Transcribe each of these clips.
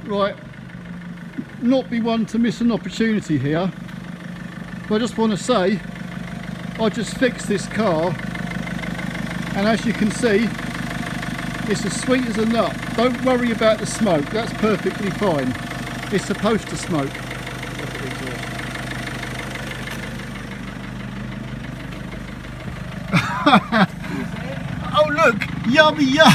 Right, not be one to miss an opportunity here, but I just want to say I just fixed this car, and as you can see, it's as sweet as a nut. Don't worry about the smoke, that's perfectly fine. It's supposed to smoke. Oh look, yummy yum!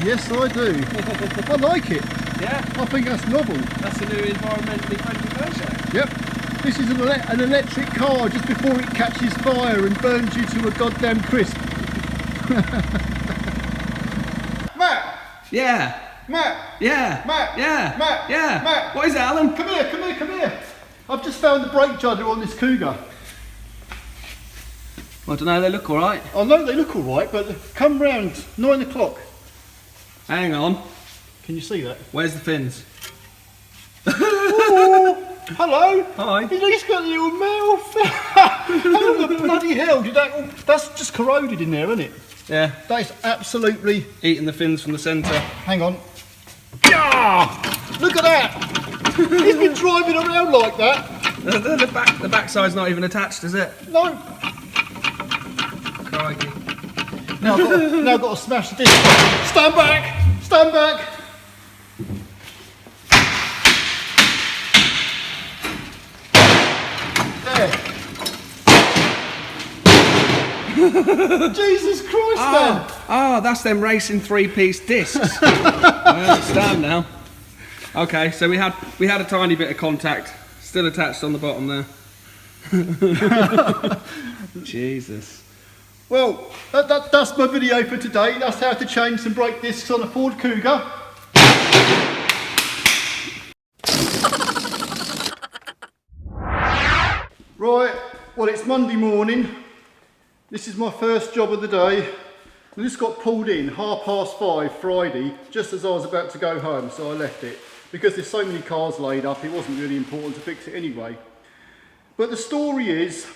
Yes, I do. I like it. Yeah? I think that's novel. That's a new environmentally friendly version. Yep. This is an electric car just before it catches fire and burns you to a goddamn crisp. Matt! Yeah. Matt! Yeah. Matt! Yeah. Matt! Yeah. Matt! What is it, Alan? Come here, come here, come here. I've just found the brake judder on this Cougar. I don't know, they look alright. I know they look alright, but come round 9 o'clock. Hang on. Can you see that? Where's the fins? Oh, hello. Hi. He's got a little mouth. How the bloody hell did that? That's just corroded in there, isn't it? Yeah. That is absolutely. Eating the fins from the centre. Hang on. Yeah! Look at that. He's been driving around like that. The backside's not even attached, is it? No. Crikey. Now I've got to smash the disc. Stand back. Stand back. Jesus Christ, man! Ah, that's them racing three-piece discs. I understand now. Okay, so we had a tiny bit of contact still attached on the bottom there. Jesus. Well, that's my video for today. That's how to change some brake discs on a Ford Cougar. Right, well, it's Monday morning. This is my first job of the day. And this got pulled in 5:30 Friday, just as I was about to go home, so I left it. Because there's so many cars laid up, it wasn't really important to fix it anyway. But the story is,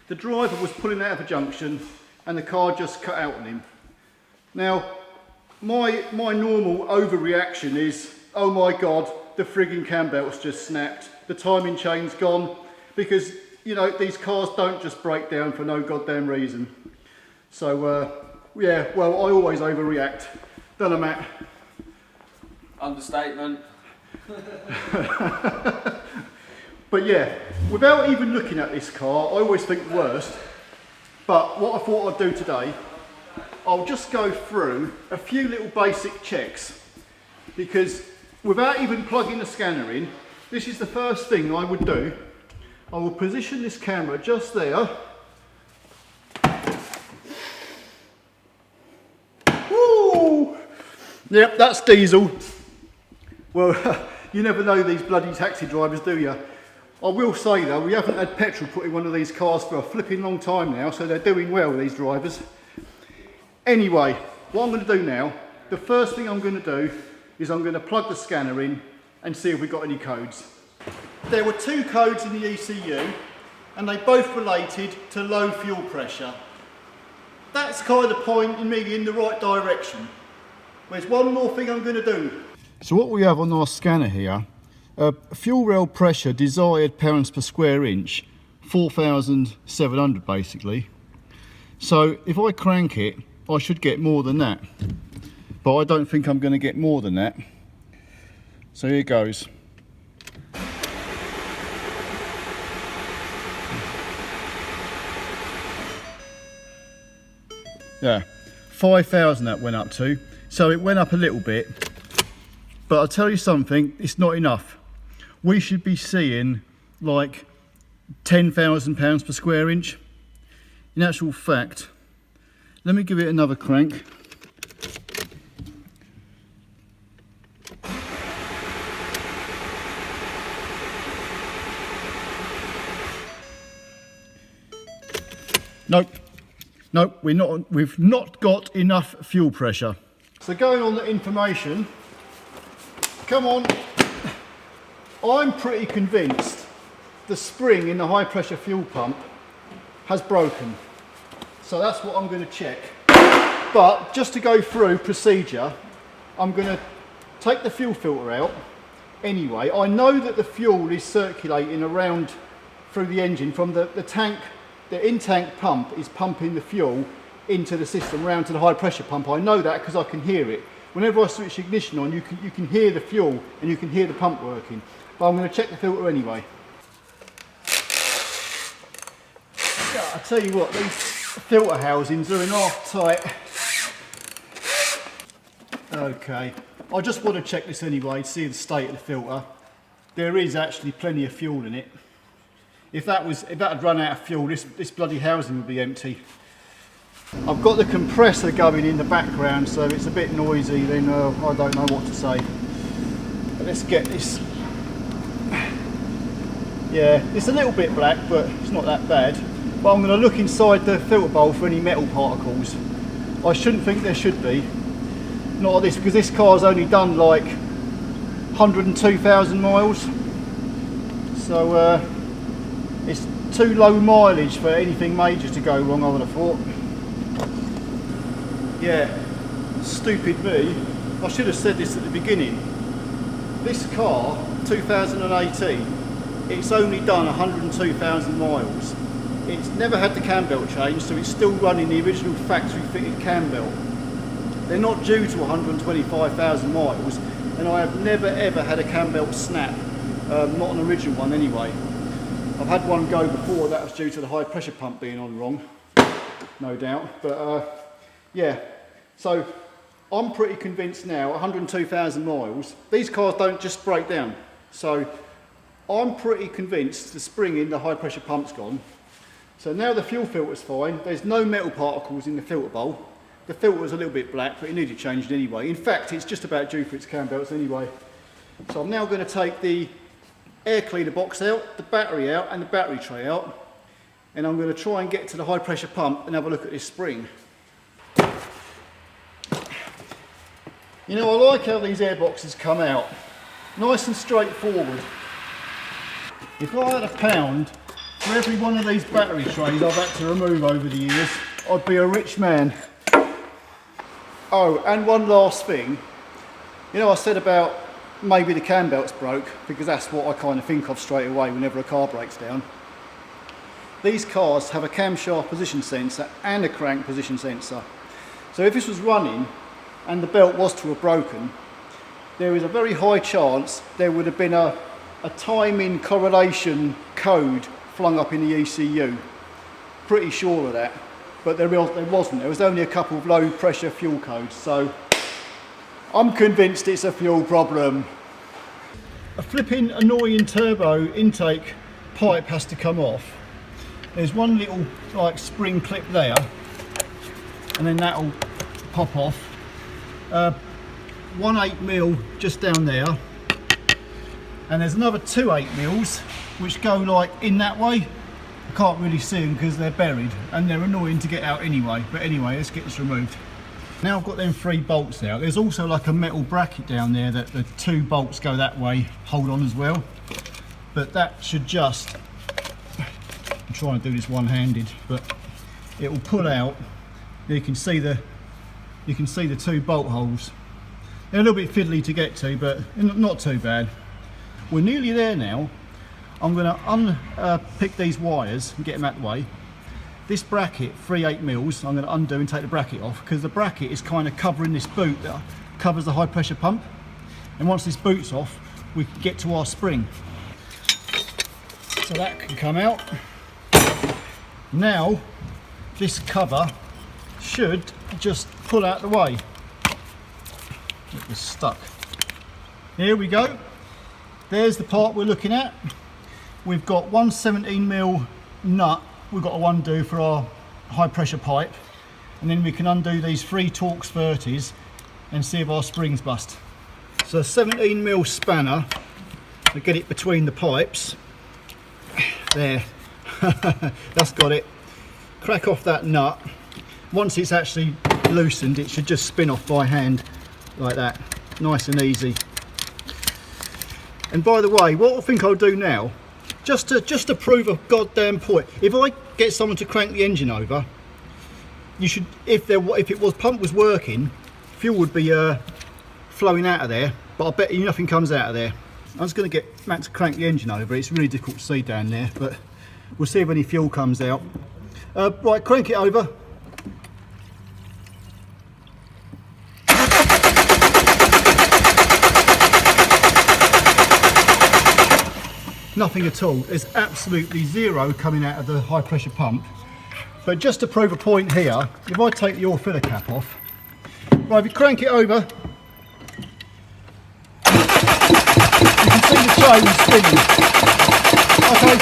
the driver was pulling out of a junction and the car just cut out on him. Now, my normal overreaction is, oh my God, the frigging cam belt's just snapped, the timing chain's gone, because, you know, these cars don't just break down for no goddamn reason. So, yeah, well, I always overreact, don't I, Matt? Understatement. But yeah, without even looking at this car, I always think the worst. But what I thought I'd do today, I'll just go through a few little basic checks. Because without even plugging the scanner in, this is the first thing I would do. I will position this camera just there. Woo! Yep, that's diesel. Well, you never know these bloody taxi drivers, do you? I will say though, we haven't had petrol put in one of these cars for a flipping long time now, so they're doing well, these drivers. Anyway, what I'm going to do now, the first thing I'm going to do is I'm going to plug the scanner in and see if we've got any codes. There were two codes in the ECU, and they both related to low fuel pressure. That's kind of pointing me in the right direction. There's one more thing I'm going to do. So what we have on our scanner here, fuel rail pressure desired pounds per square inch, 4,700 basically. So if I crank it, I should get more than that. But I don't think I'm going to get more than that. So here goes. Yeah, 5,000 that went up to. So it went up a little bit. But I'll tell you something, it's not enough. We should be seeing like £10,000 per square inch. In actual fact, let me give it another crank. Nope, we've not got enough fuel pressure. So going on the information, come on, I'm pretty convinced the spring in the high pressure fuel pump has broken. So that's what I'm going to check. But just to go through procedure, I'm going to take the fuel filter out anyway. I know that the fuel is circulating around through the engine from the tank. The in-tank pump is pumping the fuel into the system round to the high pressure pump. I know that because I can hear it. Whenever I switch the ignition on, you can hear the fuel and you can hear the pump working. But I'm going to check the filter anyway. Yeah, I tell you what, these filter housings are in half tight. Okay, I just want to check this anyway to see the state of the filter. There is actually plenty of fuel in it. If that had run out of fuel, this bloody housing would be empty. I've got the compressor going in the background, so if it's a bit noisy, then I don't know what to say. But let's get this. Yeah, it's a little bit black, but it's not that bad. But I'm going to look inside the filter bowl for any metal particles. I shouldn't think there should be. Not this, because this car's only done like 102,000 miles. So it's too low mileage for anything major to go wrong, I would have thought. Yeah, stupid me. I should have said this at the beginning. This car, 2018, it's only done 102,000 miles. It's never had the cam belt changed, so it's still running the original factory fitted cam belt. They're not due to 125,000 miles, and I have never ever had a cam belt snap, not an original one anyway. I've had one go before, that was due to the high pressure pump being on wrong, no doubt, but yeah. So I'm pretty convinced now, 102,000 miles, these cars don't just break down. So I'm pretty convinced the spring in the high pressure pump's gone. So now the fuel filter's fine, there's no metal particles in the filter bowl. The filter was a little bit black, but it needed changed anyway. In fact, it's just about due for its cam belts anyway. So I'm now going to take the air cleaner box out, the battery out, and the battery tray out. And I'm going to try and get to the high pressure pump and have a look at this spring. You know, I like how these air boxes come out. Nice and straightforward. If I had £1 for every one of these battery trays I've had to remove over the years, I'd be a rich man. Oh, and one last thing. You know, I said about maybe the cam belt's broke, because that's what I kind of think of straight away whenever a car breaks down. These cars have a camshaft position sensor and a crank position sensor. So if this was running and the belt was to have broken, there is a very high chance there would have been a timing correlation code flung up in the ECU. Pretty sure of that, but there wasn't. There was only a couple of low pressure fuel codes, so I'm convinced it's a fuel problem. A flipping annoying turbo intake pipe has to come off. There's one little like spring clip there, and then that'll pop off. 1 8mm just down there, and there's another 2 8mm which go like in that way. I can't really see them because they're buried and they're annoying to get out anyway, but anyway, let's get this removed. Now I've got them 3 bolts out. There's also like a metal bracket down there that the 2 bolts go that way, hold on as well, but that should just, I'm trying to do this one-handed, but it will pull out. You can see the 2 bolt holes. They're a little bit fiddly to get to, but not too bad. We're nearly there now. I'm going to unpick these wires and get them out of the way. This bracket, 3 8mm, I'm going to undo and take the bracket off, because the bracket is kind of covering this boot that covers the high pressure pump. And once this boot's off, we can get to our spring. So that can come out. Now, this cover should just pull out the way. It was stuck. Here we go. There's the part we're looking at. We've got 1 17mm nut we've got to undo for our high pressure pipe, and then we can undo these 3 Torx 30s and see if our springs bust. So a 17mm spanner to get it between the pipes. There. That's got it. Crack off that nut. Once it's actually loosened, it should just spin off by hand like that, nice and easy. And by the way, what I think I'll do now just to prove a goddamn point. If I get someone to crank the engine over, you should, if pump was working, fuel would be flowing out of there, but I bet you nothing comes out of there. I'm just going to get Matt to crank the engine over. It's really difficult to see down there, but we'll see if any fuel comes out. Right, crank it over. Nothing at all. There's absolutely zero coming out of the high pressure pump. But just to prove a point here, if I take the oil filler cap off, right, if you crank it over, you can see the chain spinning. Okay.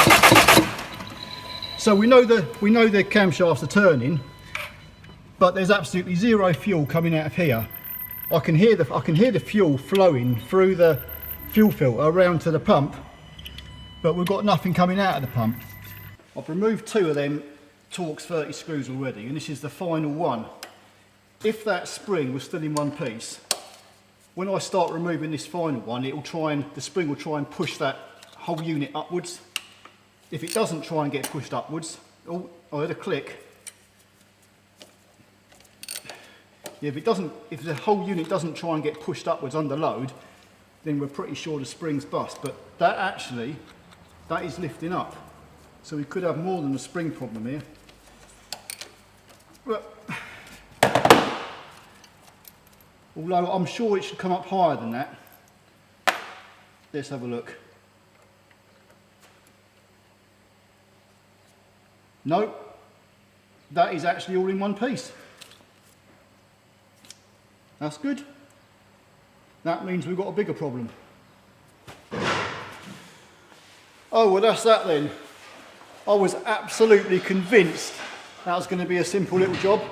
So we know the camshafts are turning, but there's absolutely zero fuel coming out of here. I can hear the fuel flowing through the fuel filter around to the pump, but we've got nothing coming out of the pump. I've removed 2 of them Torx 30 screws already, and this is the final one. If that spring was still in one piece, when I start removing this final one, the spring will try and push that whole unit upwards. If it doesn't try and get pushed upwards, oh, I heard a click. Yeah, if the whole unit doesn't try and get pushed upwards under load, then we're pretty sure the spring's bust. But that is lifting up. So we could have more than a spring problem here. But, although I'm sure it should come up higher than that. Let's have a look. No, that is actually all in one piece. That's good. That means we've got a bigger problem. Oh, well, that's that then. I was absolutely convinced that was going to be a simple little job.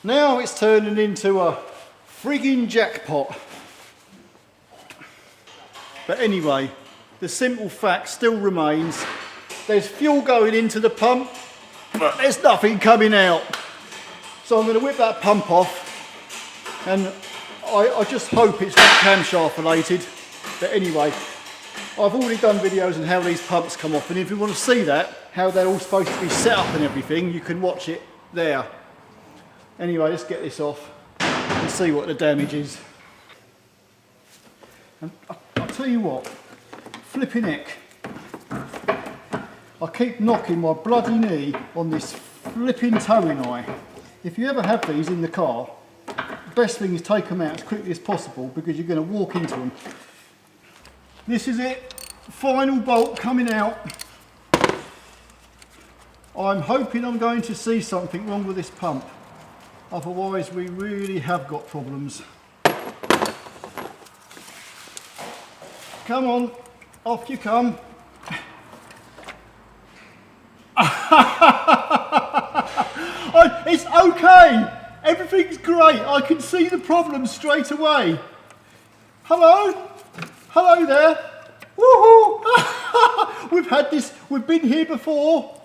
Now it's turning into a frigging jackpot. But anyway, the simple fact still remains. There's fuel going into the pump, but there's nothing coming out. So I'm going to whip that pump off, and I just hope it's not camshaft related. But anyway, I've already done videos on how these pumps come off, and if you want to see that, how they're all supposed to be set up and everything, you can watch it there. Anyway, let's get this off and see what the damage is. And I'll tell you what, flipping heck, I keep knocking my bloody knee on this flipping towing eye. If you ever have these in the car, the best thing is take them out as quickly as possible, because you're going to walk into them. This is it, final bolt coming out. I'm hoping I'm going to see something wrong with this pump. Otherwise we really have got problems. Come on, off you come. It's okay, everything's great. I can see the problem straight away. Hello? Hello there. Woohoo! We've been here before.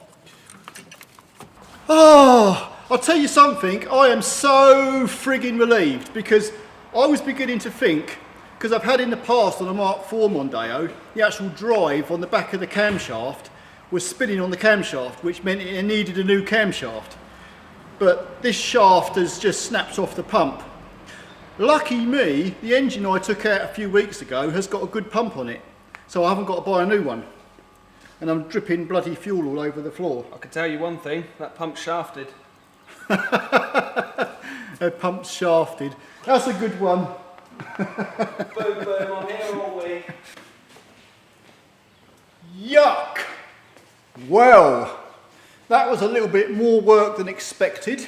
Oh, I'll tell you something, I am so frigging relieved, because I was beginning to think, because I've had in the past on a Mark IV Mondeo, the actual drive on the back of the camshaft was spinning on the camshaft, which meant it needed a new camshaft. But this shaft has just snapped off the pump. Lucky me, the engine I took out a few weeks ago has got a good pump on it, so I haven't got to buy a new one. And I'm dripping bloody fuel all over the floor. I can tell you one thing, that pump's shafted. That pump's shafted. That's a good one. Boom, boom, I'm here all week. Yuck! Well, that was a little bit more work than expected.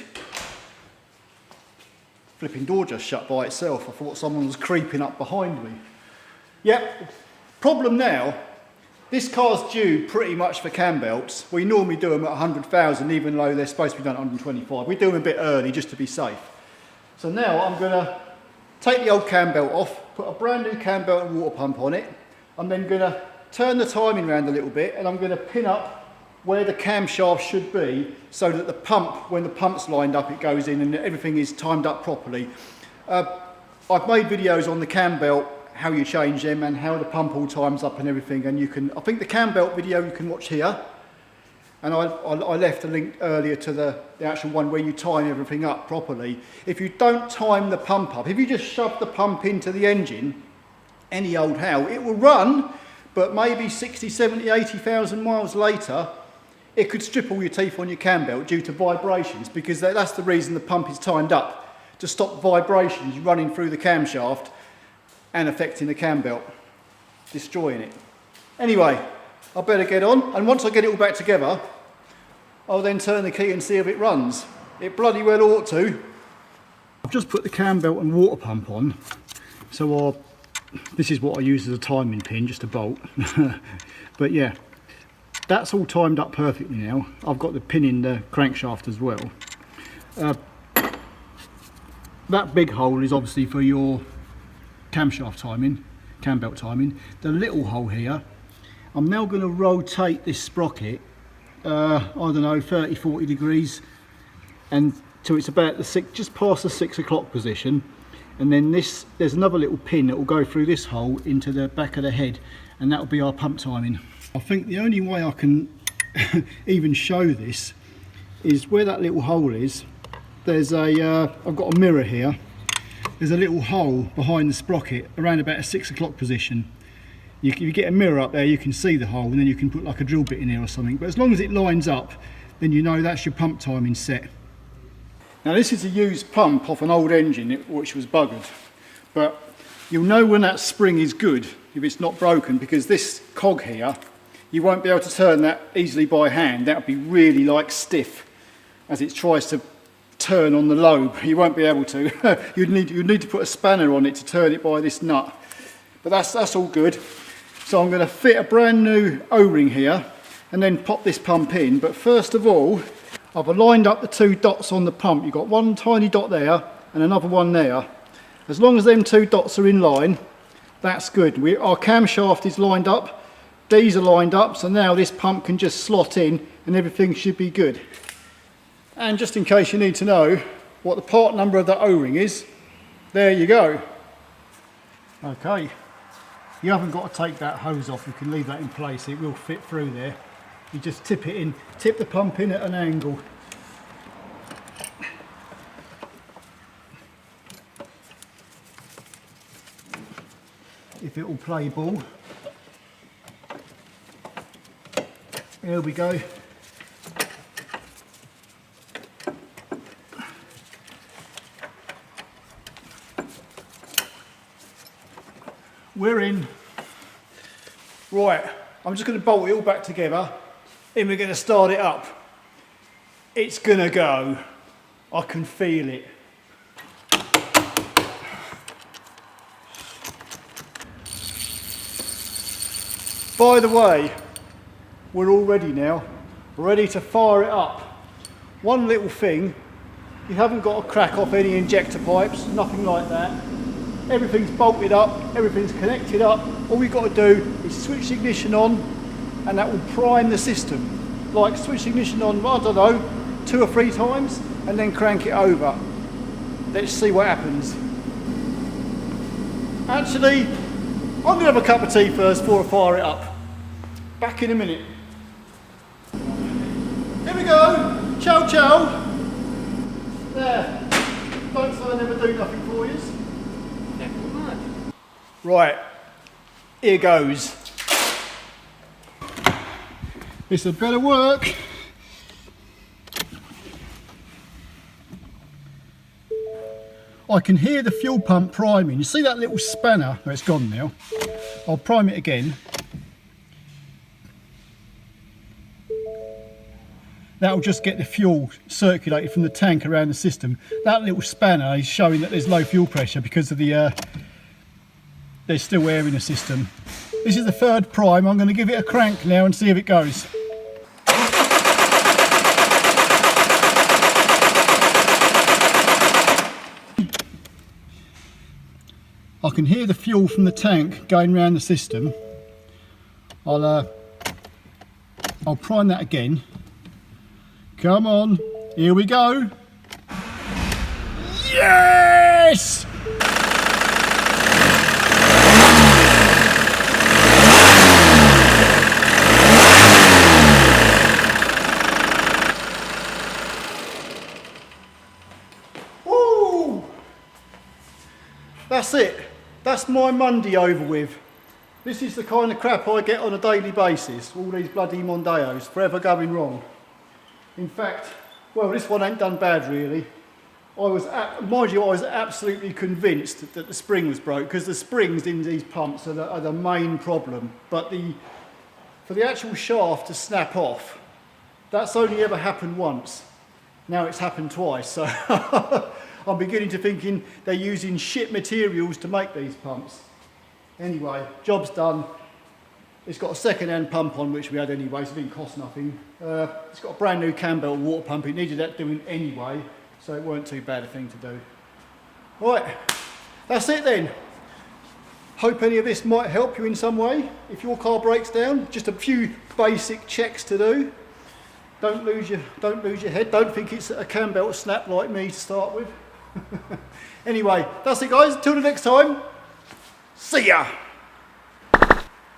Flipping door just shut by itself. I thought someone was creeping up behind me. Yep, problem now, this car's due pretty much for cam belts. We normally do them at 100,000, even though they're supposed to be done at 125. We do them a bit early just to be safe. So now I'm going to take the old cam belt off, put a brand new cam belt and water pump on it. I'm then going to turn the timing around a little bit, and I'm going to pin up where the camshaft should be, so that the pump, when the pump's lined up, it goes in and everything is timed up properly. I've made videos on the cam belt, how you change them and how the pump all times up and everything. And you can, I think the cam belt video you can watch here. And I left a link earlier to the actual one where you time everything up properly. If you don't time the pump up, if you just shove the pump into the engine, any old how, it will run, but maybe 60, 70, 80,000 miles later, it could strip all your teeth on your cam belt due to vibrations, because that's the reason the pump is timed up, to stop vibrations running through the camshaft and affecting the cam belt, destroying it. Anyway, I better get on, and once I get it all back together, I'll then turn the key and see if it runs. It bloody well ought to. I've just put the cam belt and water pump on, so this is what I use as a timing pin, just a bolt. But yeah, that's all timed up perfectly now. I've got the pin in the crankshaft as well. That big hole is obviously for your camshaft timing, cam belt timing. The little hole here, I'm now going to rotate this sprocket, I don't know, 30, 40 degrees, and till it's about just past the 6 o'clock position. And then there's another little pin that will go through this hole into the back of the head, and that will be our pump timing. I think the only way I can even show this is where that little hole is. There's I've got a mirror here. There's a little hole behind the sprocket around about a 6 o'clock position. If you get a mirror up there, you can see the hole, and then you can put like a drill bit in there or something. But as long as it lines up, then you know that's your pump timing set. Now this is a used pump off an old engine which was buggered. But you'll know when that spring is good, if it's not broken, because this cog here, you won't be able to turn that easily by hand. That would be really like stiff as it tries to turn on the lobe. You won't be able to. you'd need to put a spanner on it to turn it by this nut. But that's all good. So I'm going to fit a brand new O-ring here and then pop this pump in. But first of all, I've aligned up the two dots on the pump. You've got one tiny dot there and another one there. As long as them two dots are in line, that's good. Our camshaft is lined up, these are lined up, so now this pump can just slot in and everything should be good. And just in case you need to know what the part number of that O-ring is, there you go. Okay. You haven't got to take that hose off, you can leave that in place, it will fit through there. You just tip it in, tip the pump in at an angle. If it will play ball. There we go. We're in. Right, I'm just going to bolt it all back together, and we're going to start it up. It's going to go. I can feel it. By the way, we're all ready now, ready to fire it up. One little thing, you haven't got to crack off any injector pipes, nothing like that. Everything's bolted up, everything's connected up. All we've got to do is switch the ignition on, and that will prime the system. Like switch the ignition on, I don't know, 2 or 3 times, and then crank it over. Let's see what happens. Actually, I'm going to have a cup of tea first before I fire it up. Back in a minute. Here we go. Ciao, ciao. There. Don't say I never do nothing for you. Right, here goes. This had better work. I can hear the fuel pump priming. You see that little spanner? Oh, it's gone now. I'll prime it again. That'll just get the fuel circulated from the tank around the system. That little spanner is showing that there's low fuel pressure because of the there's still air in the system. This is the 3rd prime. I'm going to give it a crank now and see if it goes. I can hear the fuel from the tank going around the system. I'll prime that again. Come on, here we go. Yes! that's it. That's my Monday over with. This is the kind of crap I get on a daily basis. All these bloody Mondeos, forever going wrong. In fact, well, this one ain't done bad really. Mind you, I was absolutely convinced that the spring was broke, because the springs in these pumps are the main problem. But for the actual shaft to snap off, that's only ever happened once. Now it's happened twice, so I'm beginning to thinking they're using shit materials to make these pumps. Anyway, job's done. It's got a second-hand pump on, which we had anyway, so it didn't cost nothing. It's got a brand new Campbell water pump. It needed that doing anyway, so it weren't too bad a thing to do. Right, that's it then. Hope any of this might help you in some way. If your car breaks down, just a few basic checks to do. Don't lose your head. Don't think it's a Campbell snap like me to start with. Anyway, that's it guys. Until the next time. See ya!